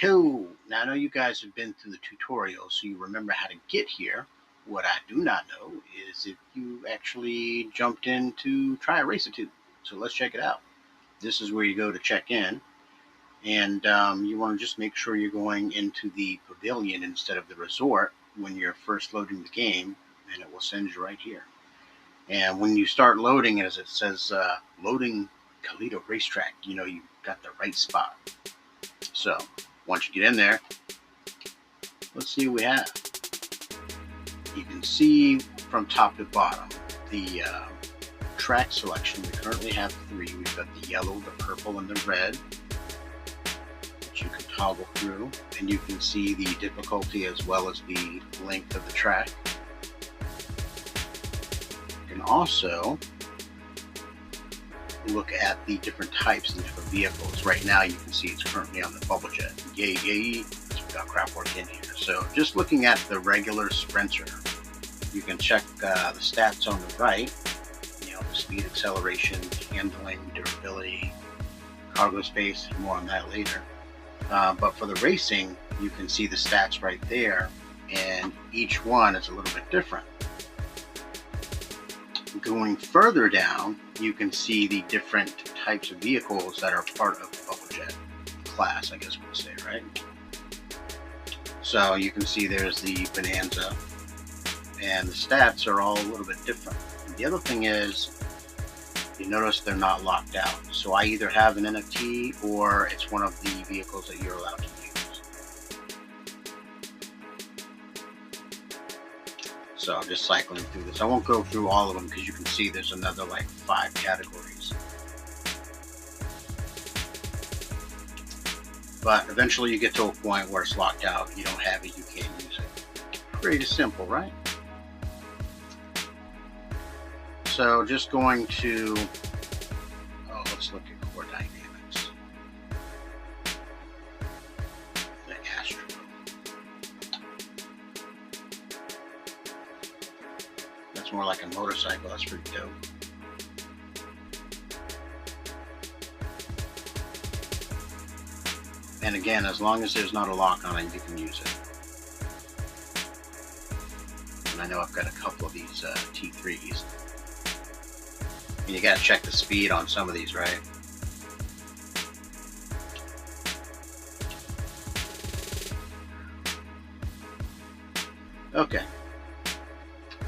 So, now I know you guys have been through the tutorial, so you remember how to get here. What I do not know is if you actually jumped in to try a race or two. So let's check it out. This is where you go to check in, and you want to just make sure you're going into the pavilion instead of the resort when you're first loading the game, and it will send you right here. And when you start loading, as it says, loading Toledo Racetrack, you know you got the right spot. So once you get in there, let's see what we have. You can see from top to bottom the track selection. We currently have 3. We've got the yellow, the purple, and the red, which you can toggle through, and you can see the difficulty as well as the length of the track. You can also look at the different types and different vehicles. Right now you can see it's currently on the Bubblejett. Yay, yay, we've got Craftwork in here. So just looking at the regular Sprinter, you can check the stats on the right, you know, the speed, acceleration, handling, durability, cargo space, more on that later. But for the racing, you can see the stats right there, and each one is a little bit different. Going further down, you can see the different types of vehicles that are part of the Bubblejett class, I guess we'll say, right? So you can see there's the Bonanza, and the stats are all a little bit different. And the other thing is, you notice they're not locked out. So I either have an NFT or it's one of the vehicles that you're allowed to use. So I'm just cycling through this. I won't go through all of them because you can see there's another like 5 categories. But eventually you get to a point where it's locked out. You don't have it, you can't use it. Pretty simple, right? So just going to, let's look at core dynamics. The Astro. That's more like a motorcycle. That's pretty dope. And again, as long as there's not a lock on it, you can use it. And I know I've got a couple of these T3s. And you gotta check the speed on some of these, right? Okay.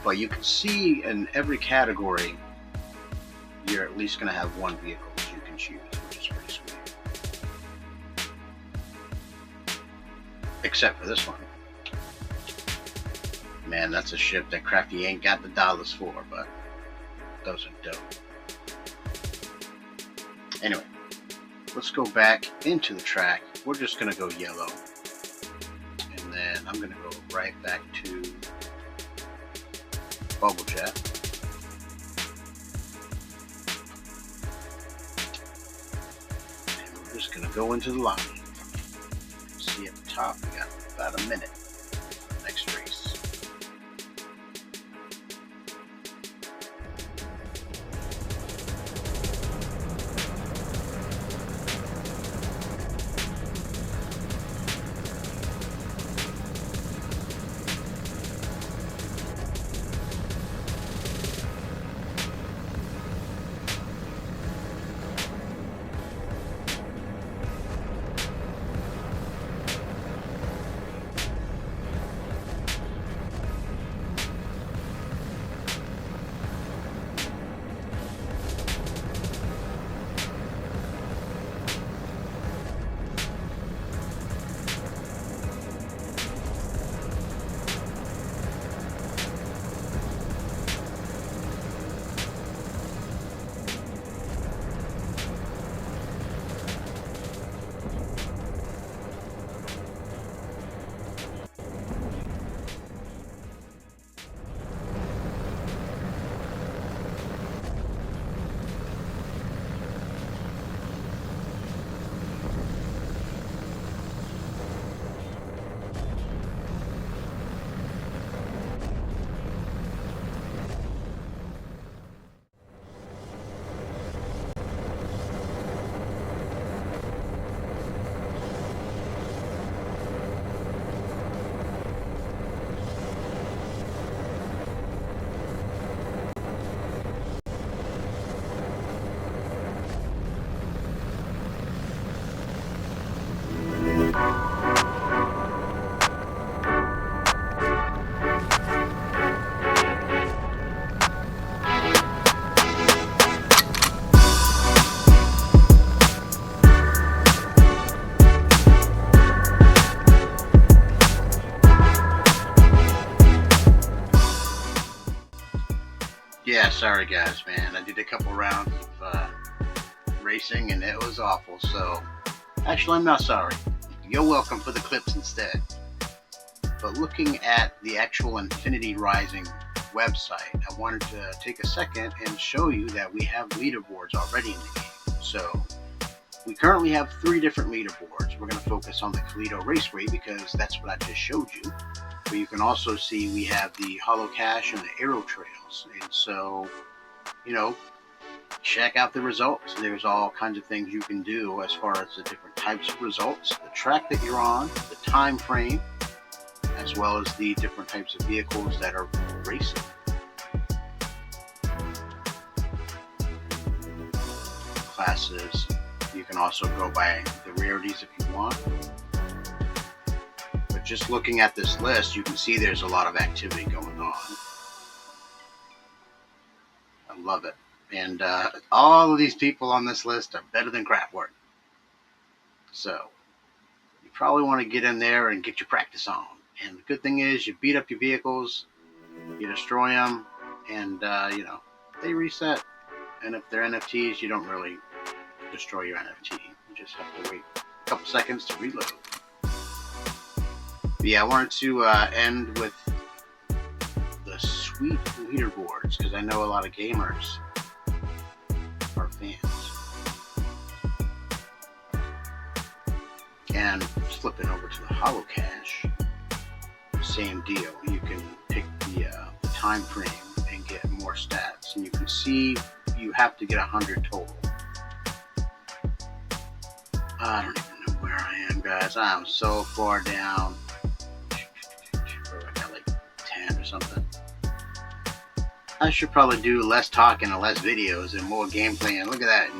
But you can see in every category, you're at least gonna have one vehicle that you can choose, which is pretty sweet. Except for this one. Man, that's a ship that Crafty ain't got the dollars for, but those are dope. Anyway, let's go back into the track. We're just going to go yellow. And then I'm going to go right back to Bubblejett. And we're just going to go into the lobby. See at the top, we got about a minute for the next race. Yeah, sorry guys, man. I did a couple rounds of racing and it was awful. So, actually, I'm not sorry. You're welcome for the clips instead. But looking at the actual Infinity Rising website, I wanted to take a second and show you that we have leaderboards already in the game. So, we currently have 3 different leaderboards. We're going to focus on the Toledo Raceway because that's what I just showed you. But you can also see we have the Hollow Cache and the Aero Trails. And so, check out the results. There's all kinds of things you can do as far as the different types of results, the track that you're on, the time frame, as well as the different types of vehicles that are racing. Classes. You can also go by the rarities if you want. But just looking at this list, you can see there's a lot of activity going on. I love it. And all of these people on this list are better than Craftwork. So you probably want to get in there and get your practice on. And the good thing is you beat up your vehicles, you destroy them, and they reset. And if they're NFTs, you don't really destroy your NFT. You just have to wait a couple seconds to reload. But yeah, I wanted to end with the sweet leaderboards because I know a lot of gamers are fans. And flipping over to the Hollow Cache, same deal. You can pick the time frame and get more stats, and you can see you have to get 100 total. I don't even know where I am, guys. I'm so far down. I got like 10 or something. I should probably do less talking and less videos and more gameplay. And look at that,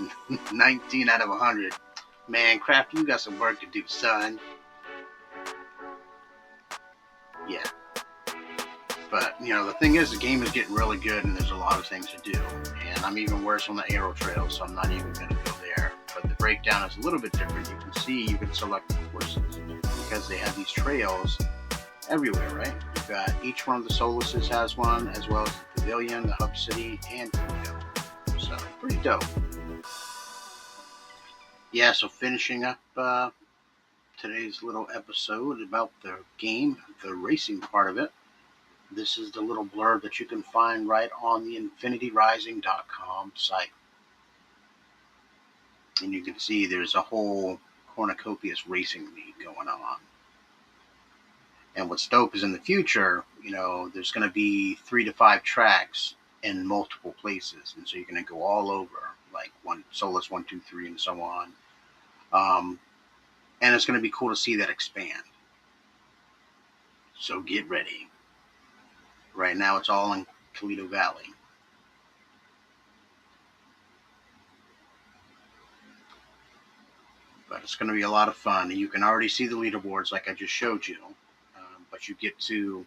19 out of 100. Man, Crafty, you got some work to do, son. Yeah. But, the thing is, the game is getting really good and there's a lot of things to do. And I'm even worse on the Aero Trail, so I'm not even going to go there. But the breakdown is a little bit different. You can see, you can select the courses because they have these trails everywhere, right? You've got each one of the Soluses has one, as well as the Pavilion, the Hub City, and Toledo. So, pretty dope. Yeah, so finishing up today's little episode about the game, the racing part of it. This is the little blurb that you can find right on the infinityrising.com site. And you can see there's a whole Cornucopias Racing League going on. And what's dope is in the future, there's going to be 3 to 5 tracks in multiple places. And so you're going to go all over, like Solus 1, 2, 3, and so on. And it's going to be cool to see that expand. So get ready. Right now it's all in Toledo Valley. But it's going to be a lot of fun. You can already see the leaderboards like I just showed you. But you get to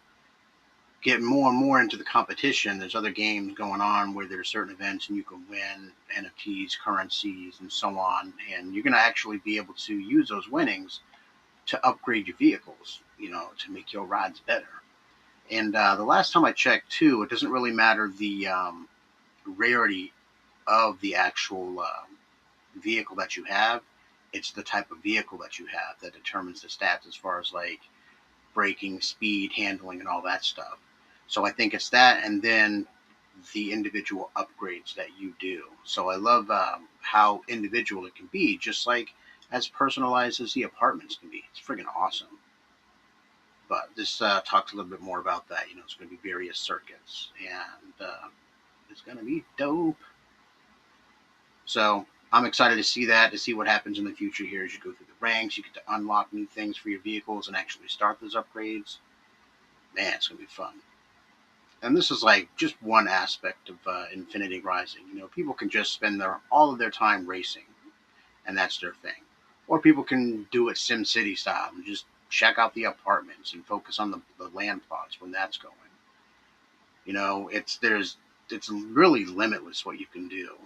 get more and more into the competition. There's other games going on where there's certain events and you can win NFTs, currencies, and so on. And you're going to actually be able to use those winnings to upgrade your vehicles, to make your rides better. And the last time I checked, too, it doesn't really matter the rarity of the actual vehicle that you have. It's the type of vehicle that you have that determines the stats as far as, like, braking, speed, handling, and all that stuff. So I think it's that and then the individual upgrades that you do. So I love how individual it can be, just like as personalized as the apartments can be. It's friggin' awesome. But this talks a little bit more about that. It's going to be various circuits, and it's going to be dope. So I'm excited to see that, to see what happens in the future here as you go through the ranks. You get to unlock new things for your vehicles and actually start those upgrades. Man, it's going to be fun. And this is like just one aspect of Infinity Rising. People can just spend all of their time racing, and that's their thing. Or people can do it SimCity style and just check out the apartments and focus on the land plots when that's going. You know, it's really limitless what you can do.